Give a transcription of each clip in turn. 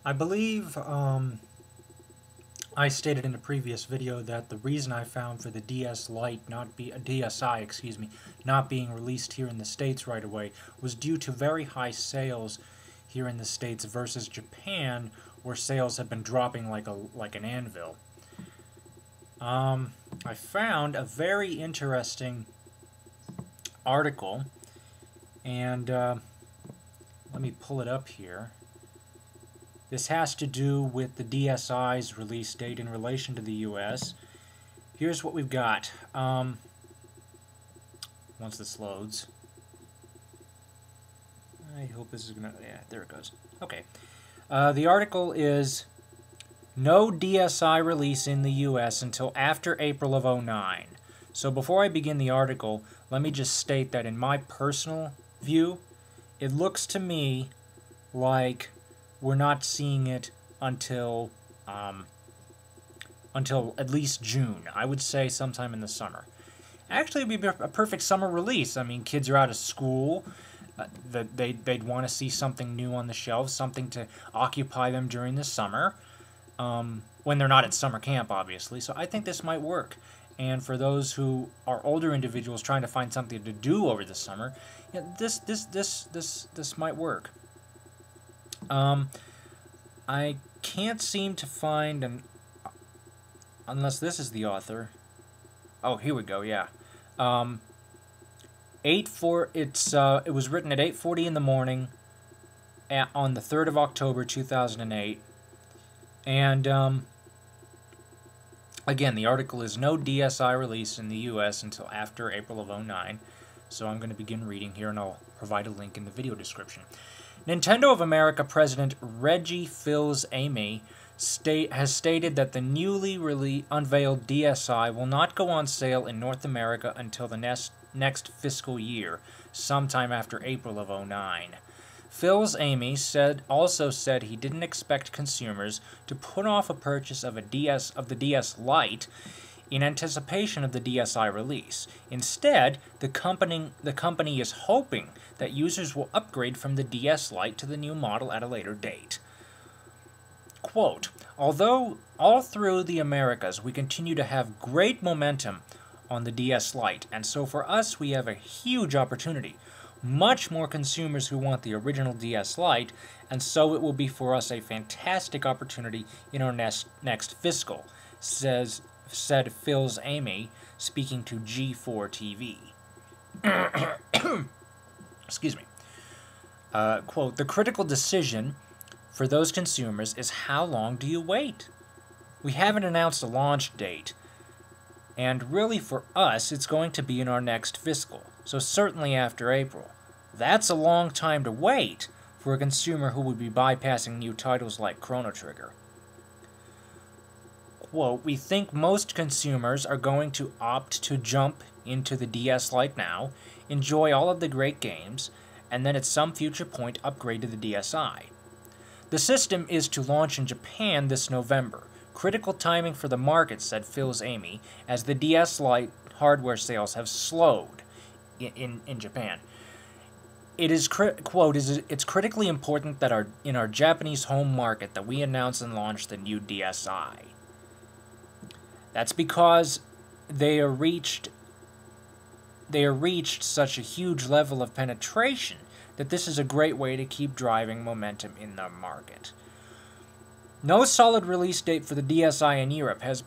I believe I stated in a previous video that the reason I found for the DSLite DSi, excuse me, not being released here in the States right away was due to very high sales here in the States versus Japan, where sales have been dropping like an anvil. I found a very interesting article, and let me pull it up here. This has to do with the DSi's release date in relation to the US. Here's what we've got. Once this loads. I hope this is gonna, yeah, there it goes. Okay. The article is no DSi release in the US until after April of '09. So before I begin the article, let me just state that in my personal view, it looks to me like we're not seeing it until at least June. I would say sometime in the summer. Actually, it'd be a perfect summer release. I mean, kids are out of school. They'd want to see something new on the shelves, something to occupy them during the summer, when they're not at summer camp, obviously. So I think this might work. And for those who are older individuals trying to find something to do over the summer, yeah, this might work. I can't seem to find unless this is the author. Oh, here we go. Yeah. It was written at 8:40 in the morning on the 3rd of October 2008, and again, the article is no DSi release in the U.S. until after April of '09. So I'm going to begin reading here, and I'll provide a link in the video description. Nintendo of America President Reggie Fils-Aimé has stated that the newly unveiled DSi will not go on sale in North America until the next fiscal year, sometime after April of '09. Fils-Aimé also said he didn't expect consumers to put off a purchase of the DSLite in anticipation of the DSi release. Instead, the company is hoping that users will upgrade from the DSLite to the new model at a later date. Quote, although all through the Americas we continue to have great momentum on the DSLite, and so for us we have a huge opportunity. Much more consumers who want the original DSLite, and so it will be for us a fantastic opportunity in our next fiscal, said Fils-Aimé, speaking to G4 TV. Excuse me. Quote, the critical decision for those consumers is how long do you wait? We haven't announced a launch date, and really for us it's going to be in our next fiscal, so certainly after April. That's a long time to wait for a consumer who would be bypassing new titles like Chrono Trigger. Quote, we think most consumers are going to opt to jump into the DSLite now, enjoy all of the great games, and then at some future point upgrade to the DSi. The system is to launch in Japan this November. Critical timing for the market, said Fils-Aimé, as the DSLite hardware sales have slowed in Japan. It is, quote, it's critically important that in our Japanese home market that we announce and launch the new DSi. That's because they are reached such a huge level of penetration that this is a great way to keep driving momentum in the market. No solid release date for the DSi in Europe has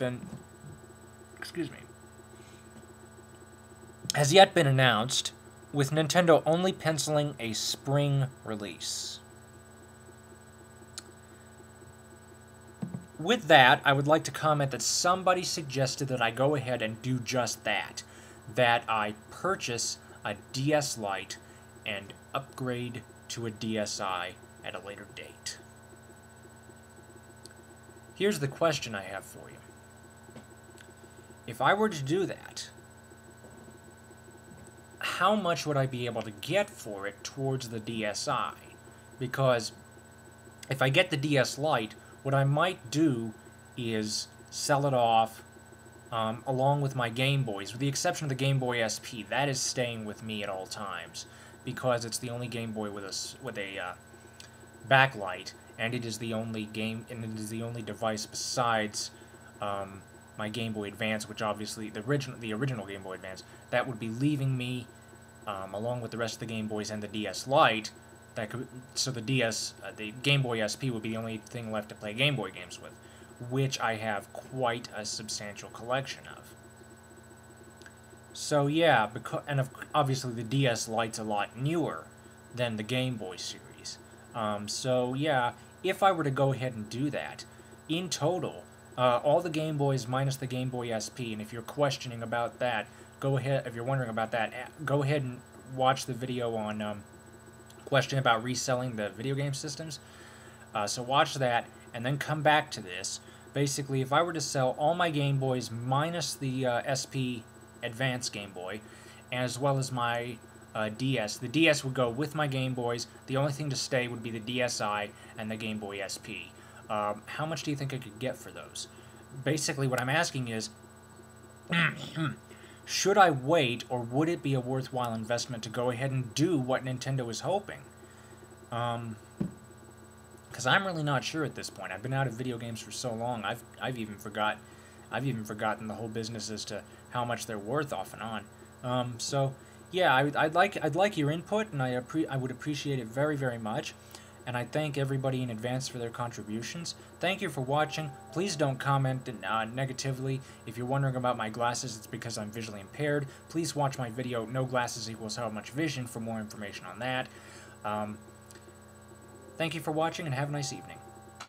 yet been announced, with Nintendo only penciling a spring release. With that, I would like to comment that somebody suggested that I go ahead and do just that. That I purchase a DSLite and upgrade to a DSi at a later date. Here's the question I have for you. If I were to do that, how much would I be able to get for it towards the DSi? Because if I get the DSLite, what I might do is sell it off along with my Game Boys, with the exception of the Game Boy SP. That is staying with me at all times because it's the only Game Boy with a backlight, and it is the only device besides my Game Boy Advance, which obviously the original Game Boy Advance, that would be leaving me, along with the rest of the Game Boys and the DSLite, so the Game Boy SP would be the only thing left to play Game Boy games with, which I have quite a substantial collection of. So yeah, obviously the DSLite's a lot newer than the Game Boy series. So yeah, if I were to go ahead and do that, in total, all the Game Boys minus the Game Boy SP, and if you're questioning about that, if you're wondering about that, go ahead and watch the video on question about reselling the video game systems. So watch that, and then come back to this. Basically, if I were to sell all my Game Boys minus the SP Advanced Game Boy, as well as my DS, the DS would go with my Game Boys. The only thing to stay would be the DSi and the Game Boy SP. How much do you think I could get for those? Basically, what I'm asking is, should I wait, or would it be a worthwhile investment to go ahead and do what Nintendo is hoping? Because I'm really not sure at this point. I've been out of video games for so long. I've even forgotten the whole business as to how much they're worth off and on. So yeah, I'd like your input, and I would appreciate it very, very much. And I thank everybody in advance for their contributions. Thank you for watching. Please don't comment negatively. If you're wondering about my glasses, it's because I'm visually impaired. Please watch my video, No Glasses Equals How Much Vision, for more information on that. Thank you for watching, and have a nice evening.